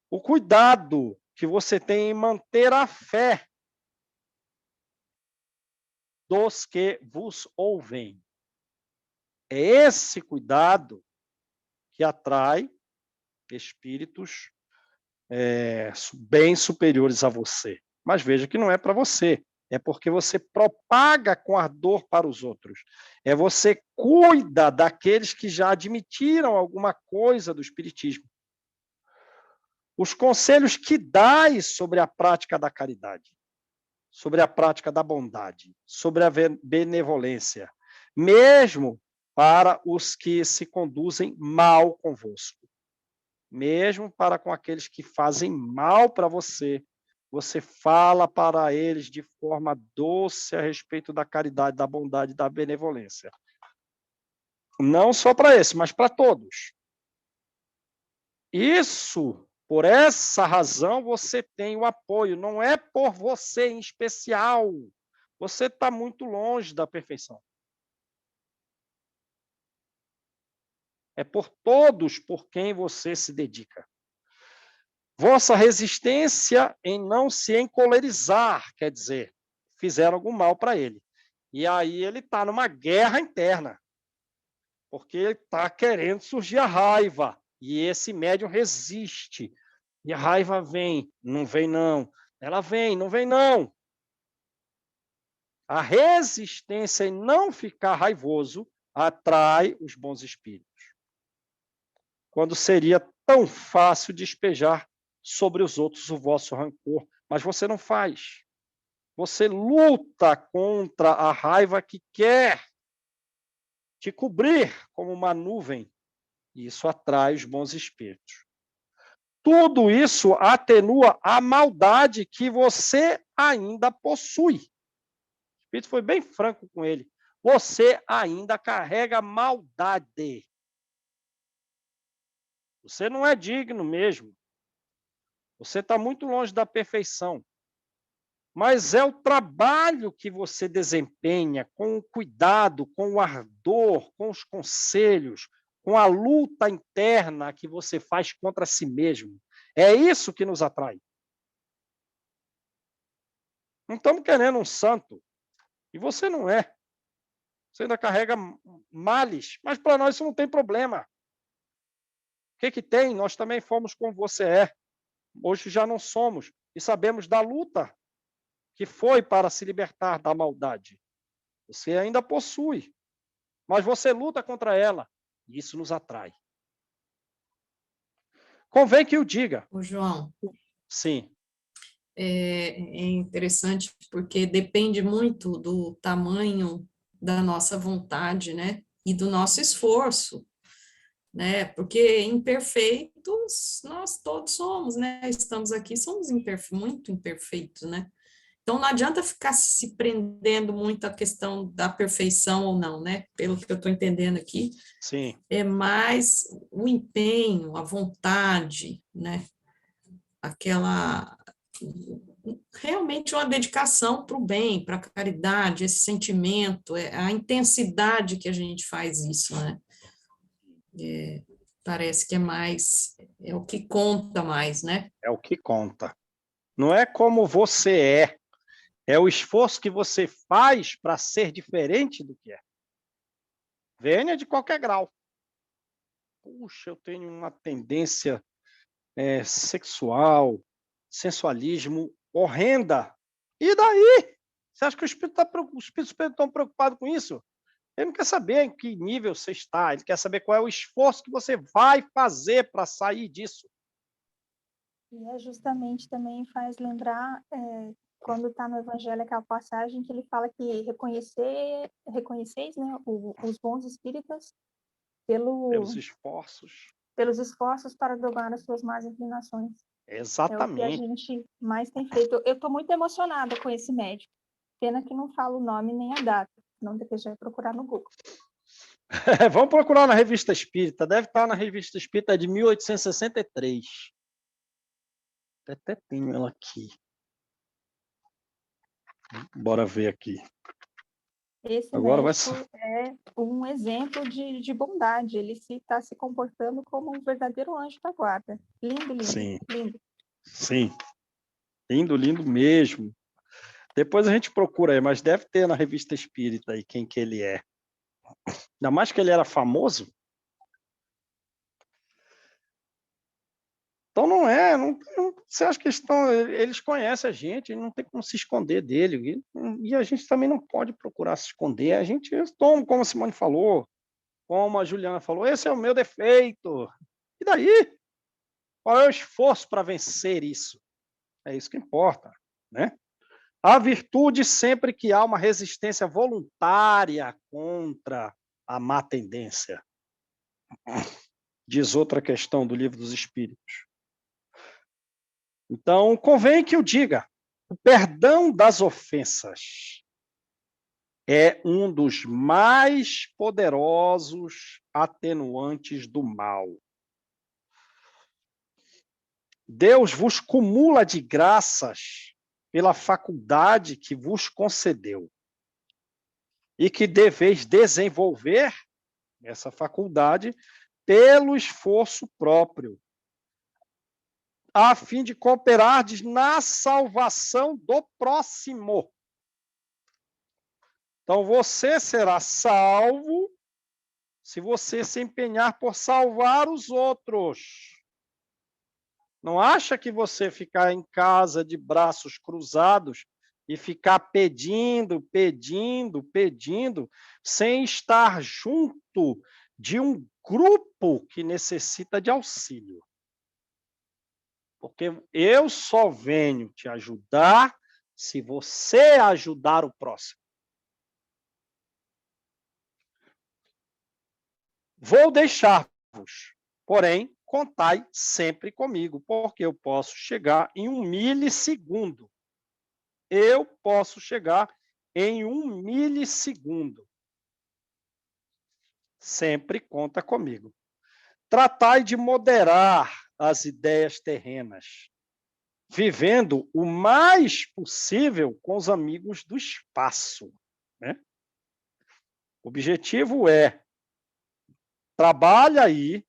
A: O cuidado que você tem em manter a fé dos que vos ouvem. É esse cuidado que atrai espíritos bem superiores a você. Mas veja que não é para você. É porque você propaga com ardor para os outros. É você cuida daqueles que já admitiram alguma coisa do espiritismo. Os conselhos que dais sobre a prática da caridade, sobre a prática da bondade, sobre a benevolência, mesmo para os que se conduzem mal convosco, mesmo para com aqueles que fazem mal para você, você fala para eles de forma doce a respeito da caridade, da bondade, da benevolência. Não só para esse, mas para todos. Isso, por essa razão, você tem o apoio. Não é por você em especial. Você está muito longe da perfeição. É por todos por quem você se dedica. Vossa resistência em não se encolerizar, quer dizer, fizeram algum mal para ele. E aí ele está numa guerra interna, porque ele está querendo surgir a raiva, e esse médium resiste. E a raiva vem, não vem não. Ela vem, não vem não. A resistência em não ficar raivoso atrai os bons espíritos. Quando seria tão fácil despejar sobre os outros o vosso rancor, mas você não faz. Você luta contra a raiva que quer te cobrir como uma nuvem, e isso atrai os bons espíritos. Tudo isso atenua a maldade que você ainda possui. O espírito foi bem franco com ele. Você ainda carrega maldade. Você não é digno mesmo. Você está muito longe da perfeição. Mas é o trabalho que você desempenha com o cuidado, com o ardor, com os conselhos, com a luta interna que você faz contra si mesmo. É isso que nos atrai. Não estamos querendo um santo. E você não é. Você ainda carrega males. Mas para nós isso não tem problema. O que tem? Nós também fomos como você é. Hoje já não somos. E sabemos da luta que foi para se libertar da maldade. Você ainda possui. Mas você luta contra ela. E isso nos atrai. Convém que o diga.
D: Ô, João,
A: Sim.
D: é interessante porque depende muito do tamanho da nossa vontade, né? E do nosso esforço, né? Porque imperfeitos nós todos somos, né? Estamos aqui, somos muito imperfeitos, né? Então, não adianta ficar se prendendo muito à questão da perfeição ou não, né? Pelo que eu estou entendendo aqui,
A: Sim.
D: é mais o empenho, a vontade, né? Aquela realmente uma dedicação para o bem, para a caridade, esse sentimento, a intensidade que a gente faz isso, né? Parece que é mais, é o que conta mais, né?
A: É o que conta. Não é como você é o esforço que você faz para ser diferente do que é. Venha de qualquer grau. Puxa, eu tenho uma tendência sexual, sensualismo horrenda. E daí? Você acha que o Espírito está preocupado com isso? Ele não quer saber em que nível você está, ele quer saber qual é o esforço que você vai fazer para sair disso.
E: E é justamente também faz lembrar, quando está no Evangelho, aquela passagem que ele fala que reconheceis, né, os bons espíritas
A: Pelos
E: pelos esforços para domar as suas más inclinações. É o que a
A: Exatamente.
E: gente mais tem feito. Eu estou muito emocionada com esse médico. Pena que não fala o nome nem a data, senão depois já vai procurar no Google.
A: Vamos procurar na Revista Espírita. Deve estar na Revista Espírita de 1863. Até tenho ela aqui. Bora ver aqui.
E: Esse
A: Agora
E: médico é um exemplo de bondade. Ele está se comportando como um verdadeiro anjo da guarda. Lindo, lindo,
A: Sim.
E: lindo.
A: Sim. Lindo, lindo mesmo. Depois a gente procura aí, mas deve ter na Revista Espírita aí quem que ele é. Ainda mais que ele era famoso. Então você acha que eles conhecem a gente, não tem como se esconder dele. E a gente também não pode procurar se esconder. A gente toma, como a Simone falou, como a Juliana falou, esse é o meu defeito. E daí? Qual é o esforço para vencer isso? É isso que importa, né? A virtude sempre que há uma resistência voluntária contra a má tendência. Diz outra questão do Livro dos Espíritos. Então, convém que eu diga, o perdão das ofensas é um dos mais poderosos atenuantes do mal. Deus vos cumula de graças pela faculdade que vos concedeu e que deveis desenvolver essa faculdade pelo esforço próprio, a fim de cooperardes na salvação do próximo. Então, você será salvo se você se empenhar por salvar os outros. Não acha que você ficar em casa de braços cruzados e ficar pedindo, sem estar junto de um grupo que necessita de auxílio. Porque eu só venho te ajudar se você ajudar o próximo. Vou deixar-vos, porém, contai sempre comigo, porque eu posso chegar em 1 milissegundo. Eu posso chegar em 1 milissegundo. Sempre conta comigo. Tratai de moderar as ideias terrenas, vivendo o mais possível com os amigos do espaço, né? O objetivo é trabalha aí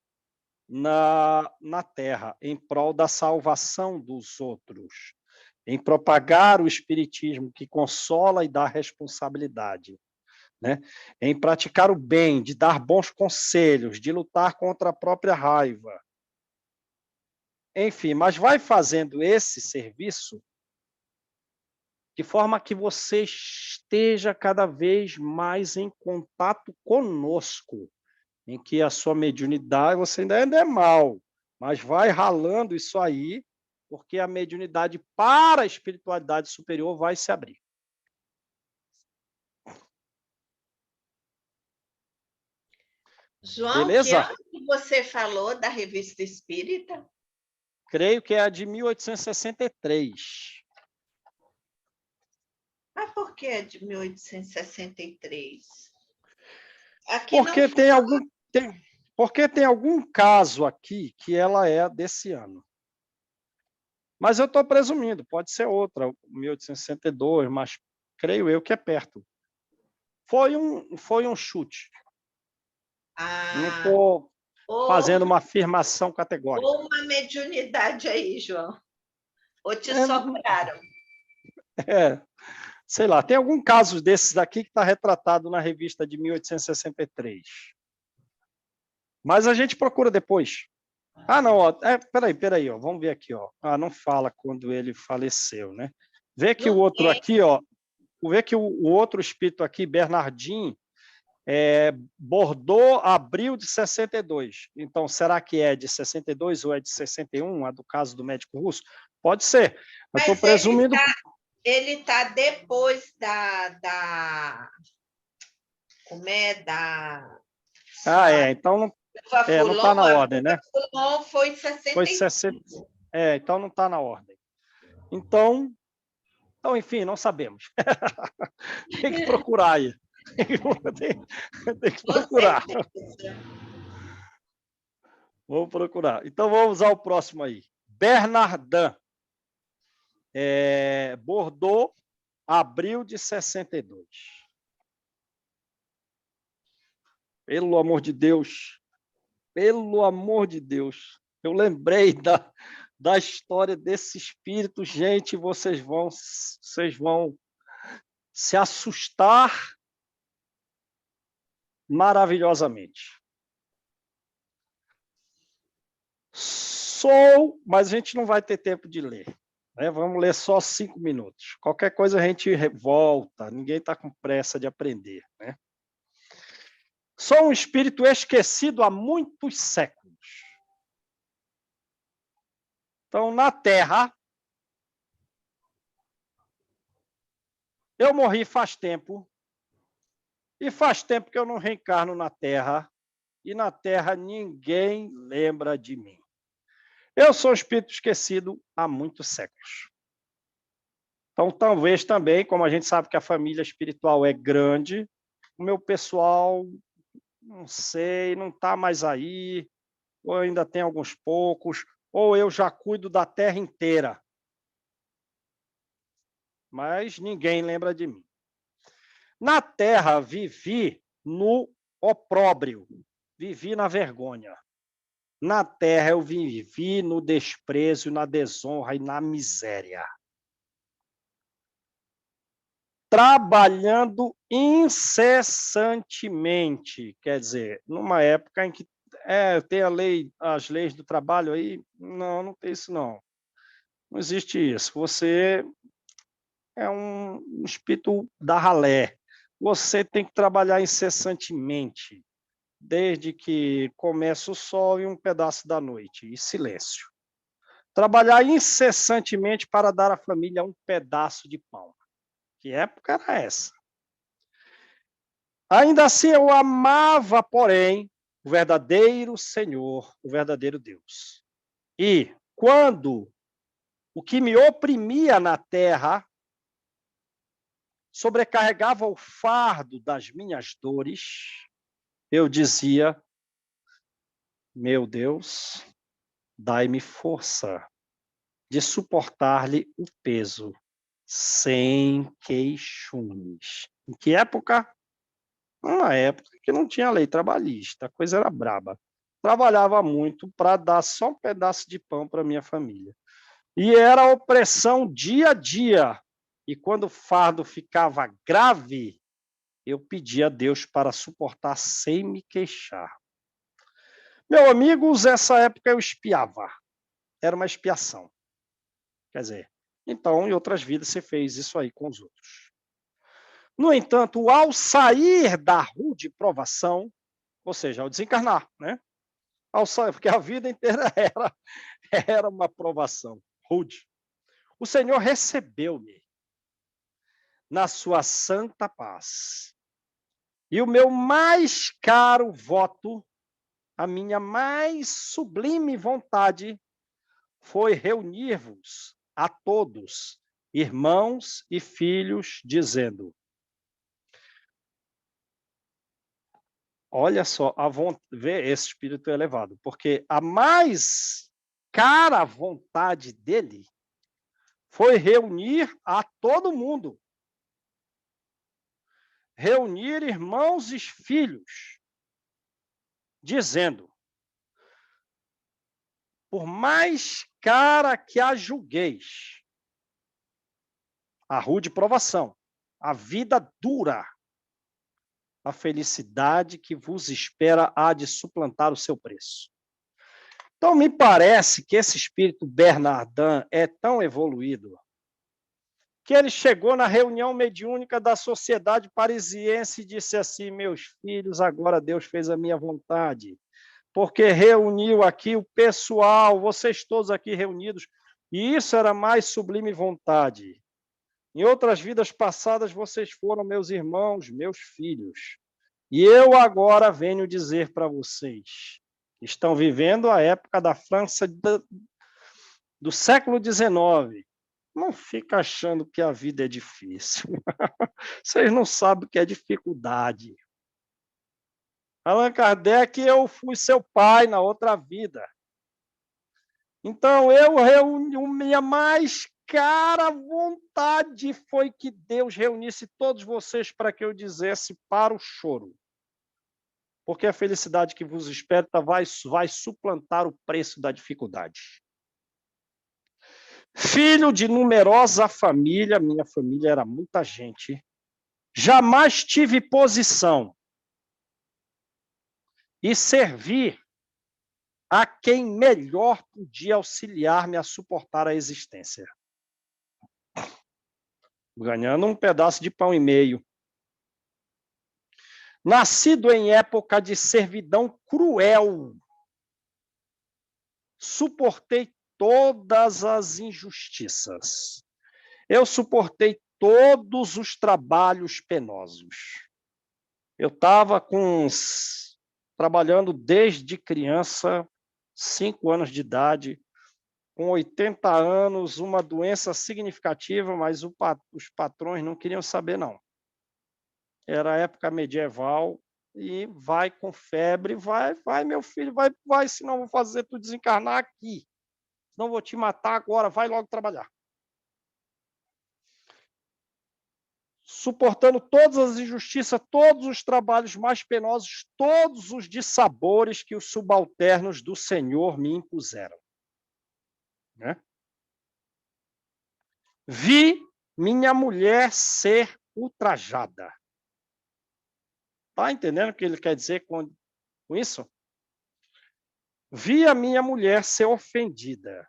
A: na Terra em prol da salvação dos outros, em propagar o espiritismo que consola e dá responsabilidade, né? Em praticar o bem, de dar bons conselhos, de lutar contra a própria raiva. Enfim, mas vai fazendo esse serviço de forma que você esteja cada vez mais em contato conosco, em que a sua mediunidade, você ainda é mal, mas vai ralando isso aí, porque a mediunidade para a espiritualidade superior vai se abrir.
B: João,
A: Beleza?
B: que ano que você falou da Revista Espírita?
A: Creio que é a de 1863.
B: Mas por que de 1863? Aqui
A: Porque
B: não
A: tem algum, porque tem algum caso aqui que ela é desse ano. Mas eu estou presumindo, pode ser outra, 1862, mas creio eu que é perto. Foi um chute. Não estou fazendo uma afirmação categórica.
B: ou uma mediunidade aí, João. Ou te
A: É,
B: sopraram.
A: sei lá, tem algum caso desses aqui que está retratado na revista de 1863. Mas a gente procura depois. Ah, não, ó, peraí, ó, vamos ver aqui, ó. Ah, não fala quando ele faleceu, né? Vê que o
B: Não
A: outro
B: tem.
A: aqui, ó, vê que o outro espírito aqui, Bernardinho, Bordeaux, abril de 62. Então, será que é de 62 ou é de 61, a do caso do médico russo? Pode ser. Eu estou
B: Mas
A: presumindo.
B: ele tá depois como é?
A: Então não
B: Fulon,
A: está na ordem, né?
B: Fulon foi em
A: Foi
B: 65.
A: 60. Então não está na ordem. Então, enfim, não sabemos. Tem que procurar aí. Tem que
B: Com
A: procurar.
B: certeza.
A: Vamos procurar. Então, vamos usar o próximo aí. Bernardin. Bordeaux, abril de 62. Pelo amor de Deus. Pelo amor de Deus. Eu lembrei da história desse espírito. Gente, vocês vão se assustar maravilhosamente. Mas a gente não vai ter tempo de ler. Né? Vamos ler só 5 minutos. Qualquer coisa a gente volta. Ninguém está com pressa de aprender. Né? Sou um espírito esquecido há muitos séculos. Então, na Terra, eu morri faz tempo. E faz tempo que eu não reencarno na Terra. E na Terra ninguém lembra de mim. Eu sou um espírito esquecido há muitos séculos. Então, talvez também, como a gente sabe que a família espiritual é grande, o meu pessoal, não sei, não está mais aí, ou ainda tem alguns poucos, ou eu já cuido da terra inteira. Mas ninguém lembra de mim. Na terra, vivi no opróbrio, vivi na vergonha. Na terra, eu vivi no desprezo, na desonra e na miséria. Trabalhando incessantemente, quer dizer, numa época em que tem as leis do trabalho aí, não tem isso não. Não existe isso. Você é um espírito da ralé. Você tem que trabalhar incessantemente, desde que começa o sol e um pedaço da noite, e silêncio. Trabalhar incessantemente para dar à família um pedaço de pão. Que época era essa? Ainda assim, eu amava, porém, o verdadeiro Senhor, o verdadeiro Deus. E quando o que me oprimia na terra sobrecarregava o fardo das minhas dores, eu dizia: meu Deus, dai-me força de suportar-lhe o peso sem queixumes. Em que época? Uma época que não tinha lei trabalhista, a coisa era braba. Trabalhava muito para dar só um pedaço de pão para minha família. E era opressão dia a dia. E quando o fardo ficava grave, eu pedia a Deus para suportar sem me queixar. Meu amigo, essa época eu espiava. Era uma expiação. Quer dizer, então, em outras vidas você fez isso aí com os outros. No entanto, ao sair da rude provação, ou seja, ao desencarnar, né? Ao sair, porque a vida inteira era uma provação rude. O Senhor recebeu-me na sua santa paz. E o meu mais caro voto, a minha mais sublime vontade, foi reunir-vos a todos irmãos e filhos, dizendo: olha só, vê esse espírito elevado, porque a mais cara vontade dele foi reunir a todo mundo, reunir irmãos e filhos, dizendo: por mais cara que a julgueis, a rude provação, a vida dura, a felicidade que vos espera há de suplantar o seu preço. Então, me parece que esse espírito Bernardin é tão evoluído que ele chegou na reunião mediúnica da Sociedade Parisiense e disse assim: meus filhos, agora Deus fez a minha vontade, porque reuniu aqui o pessoal, vocês todos aqui reunidos, e isso era mais sublime vontade. Em outras vidas passadas, vocês foram meus irmãos, meus filhos. E eu agora venho dizer para vocês, estão vivendo a época da França do século XIX. Não fica achando que a vida é difícil. Vocês não sabem o que é dificuldade. Allan Kardec, eu fui seu pai na outra vida. Então, eu reuni, minha mais cara vontade foi que Deus reunisse todos vocês para que eu dissesse para o choro. Porque a felicidade que vos espera vai suplantar o preço da dificuldade. Filho de numerosa família, minha família era muita gente, jamais tive posição e servi a quem melhor podia auxiliar-me a suportar a existência. Ganhando um pedaço de pão e meio. Nascido em época de servidão cruel, suportei todas as injustiças. Eu suportei todos os trabalhos penosos. Eu estava trabalhando desde criança, 5 anos de idade, com 80 anos, uma doença significativa, mas os patrões não queriam saber, não. Era época medieval, e vai com febre, vai, meu filho, vai, senão eu vou fazer tu desencarnar aqui. Senão vou te matar agora, vai logo trabalhar. Suportando todas as injustiças, todos os trabalhos mais penosos, todos os dissabores que os subalternos do Senhor me impuseram. Né? Vi minha mulher ser ultrajada. Está entendendo o que ele quer dizer com isso? Vi a minha mulher ser ofendida.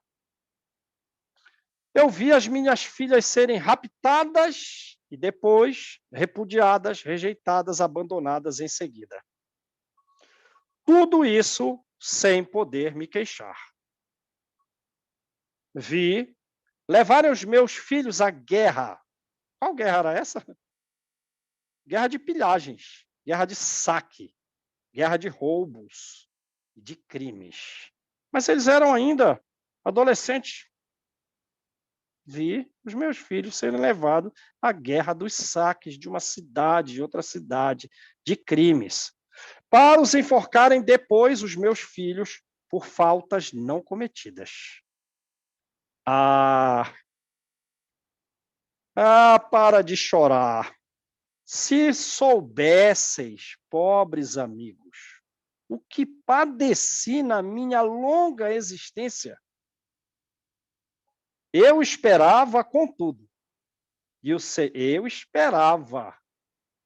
A: Eu vi as minhas filhas serem raptadas e depois repudiadas, rejeitadas, abandonadas em seguida. Tudo isso sem poder me queixar. Vi levarem os meus filhos à guerra. Qual guerra era essa? Guerra de pilhagens, guerra de saque, guerra de roubos, de crimes. Mas eles eram ainda adolescentes. Vi os meus filhos serem levados à guerra dos saques de uma cidade, de outra cidade, de crimes, para os enforcarem depois os meus filhos por faltas não cometidas. Para de chorar. Se soubesseis, pobres amigos, o que padeci na minha longa existência, eu esperava, contudo, eu esperava,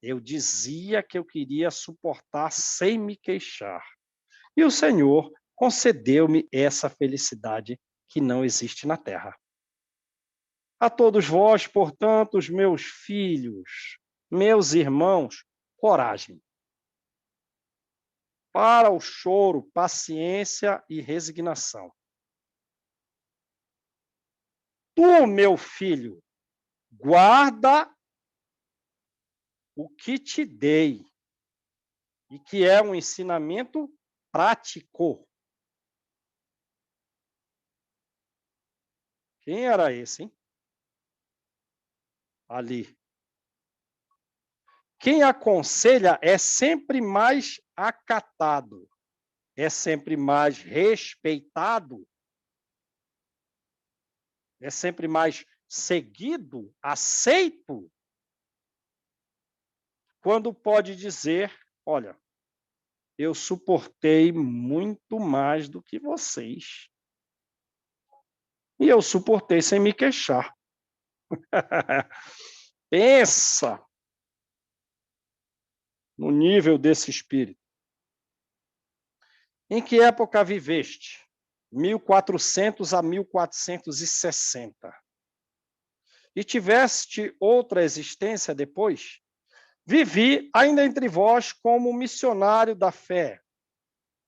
A: eu dizia que eu queria suportar sem me queixar. E o Senhor concedeu-me essa felicidade que não existe na terra. A todos vós, portanto, os meus filhos, meus irmãos, coragem. Para o choro, paciência e resignação. Tu, meu filho, guarda o que te dei, e que é um ensinamento prático. Quem era esse, hein? ali. Quem aconselha é sempre mais acatado, é sempre mais respeitado, é sempre mais seguido, aceito, quando pode dizer, olha, eu suportei muito mais do que vocês. E eu suportei sem me queixar. Pensa no nível desse espírito. Em que época viveste? 1400 a 1460. E tiveste outra existência depois? Vivi ainda entre vós como missionário da fé,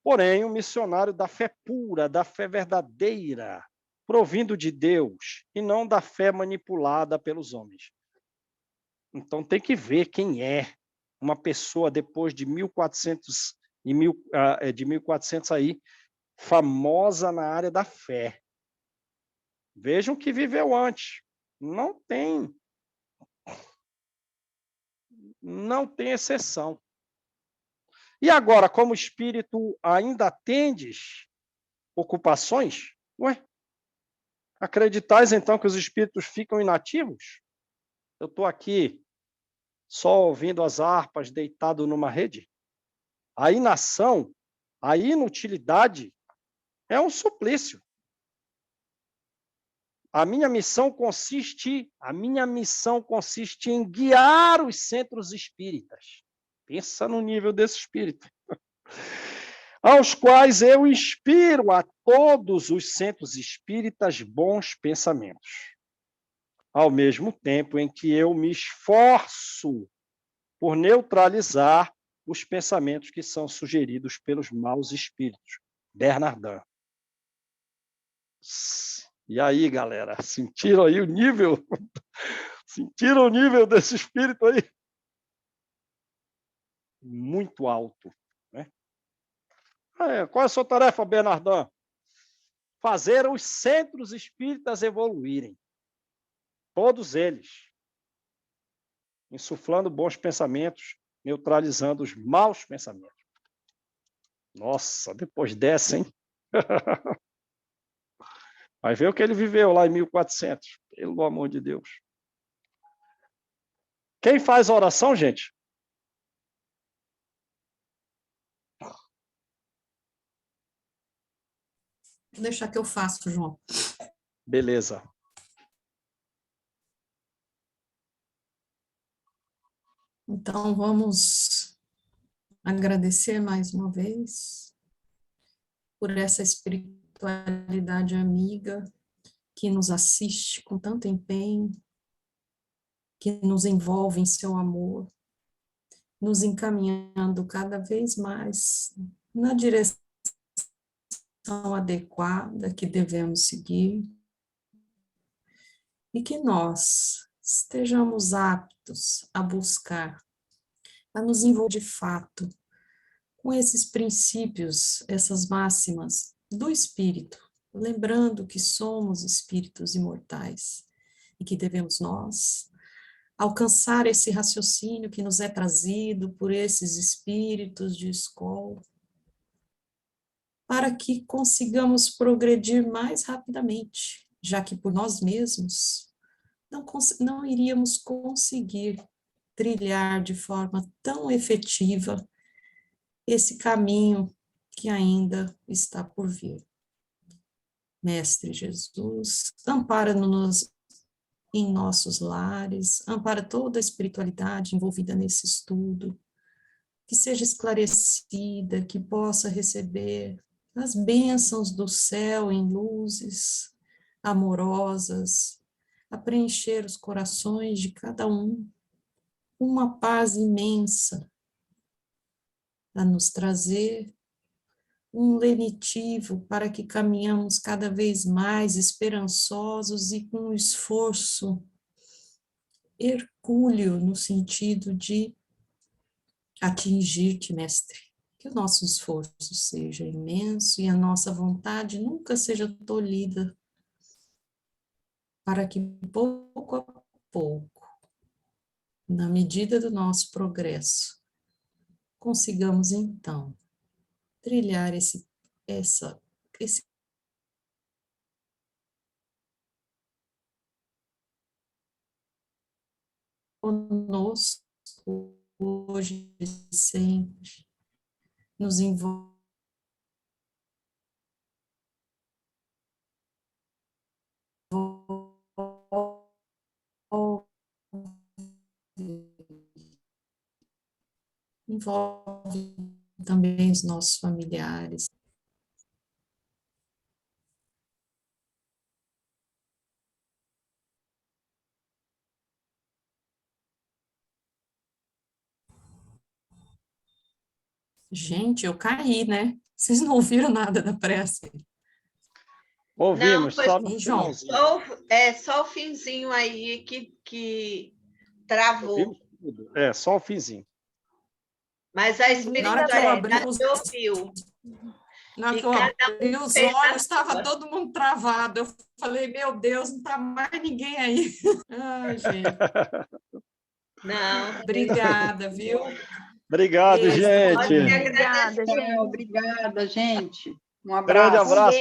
A: porém um missionário da fé pura, da fé verdadeira, provindo de Deus, e não da fé manipulada pelos homens. Então tem que ver quem é uma pessoa depois de 1400 de 1400 aí, famosa na área da fé. Vejam que viveu antes. Não tem exceção. E agora, como espírito, ainda tendes ocupações? Ué, acreditais então que os espíritos ficam inativos? Eu estou aqui só ouvindo as harpas, deitado numa rede? A inação, a inutilidade é um suplício. A minha missão consiste em guiar os centros espíritas. Pensa no nível desse espírito. Aos quais eu inspiro a todos os centros espíritas bons pensamentos. Ao mesmo tempo em que eu me esforço por neutralizar os pensamentos que são sugeridos pelos maus espíritos. Bernardin. E aí, galera, sentiram aí o nível? Sentiram o nível desse espírito aí? Muito alto, né? Qual é a sua tarefa, Bernardin? Fazer os centros espíritas evoluírem. Todos eles. Insuflando bons pensamentos, neutralizando os maus pensamentos. Nossa, depois dessa, hein? Vai ver o que ele viveu lá em 1400, pelo amor de Deus. Quem faz a oração, gente?
D: Vou deixar que eu faço, João.
A: Beleza.
D: Então, vamos agradecer mais uma vez por essa espiritualidade amiga que nos assiste com tanto empenho, que nos envolve em seu amor, nos encaminhando cada vez mais na direção adequada que devemos seguir, e que nós estejamos aptos a buscar, a nos envolver de fato com esses princípios, essas máximas do espírito, lembrando que somos espíritos imortais e que devemos nós alcançar esse raciocínio que nos é trazido por esses espíritos de escola, para que consigamos progredir mais rapidamente, já que por nós mesmos não iríamos conseguir trilhar de forma tão efetiva esse caminho que ainda está por vir. Mestre Jesus, ampara-nos em nossos lares, ampara toda a espiritualidade envolvida nesse estudo, que seja esclarecida, que possa receber as bênçãos do céu em luzes amorosas, a preencher os corações de cada um, uma paz imensa, a nos trazer um lenitivo para que caminhamos cada vez mais esperançosos e com um esforço hercúleo no sentido de atingir-te, mestre. Que o nosso esforço seja imenso e a nossa vontade nunca seja tolhida, para que pouco a pouco na medida do nosso progresso, consigamos, então, trilhar esse conosco, hoje e sempre, nos envolve também os nossos familiares. Gente, eu caí, né? Vocês não ouviram nada da prece?
A: Ouvimos,
B: Não,
A: só no
D: Sim, João.
A: finalzinho.
B: Só o finzinho aí que travou.
A: Ouvimos tudo. Só o finzinho.
B: Mas a
D: Na hora que eu abri
B: espiritualidade ouviu.
D: Na hora
B: E
D: que eu
B: cada
D: abri os
B: fez a
D: olhos, estava
B: sua.
D: todo mundo travado. Eu falei, meu Deus, não está mais ninguém aí. Ai, gente.
B: Não,
D: Obrigada, viu?
A: Obrigado,
D: Beijo pra todo
A: gente.
D: mundo.
E: Obrigada, gente.
F: Obrigada, gente. Um
A: Grande
F: abraço.
A: abraço.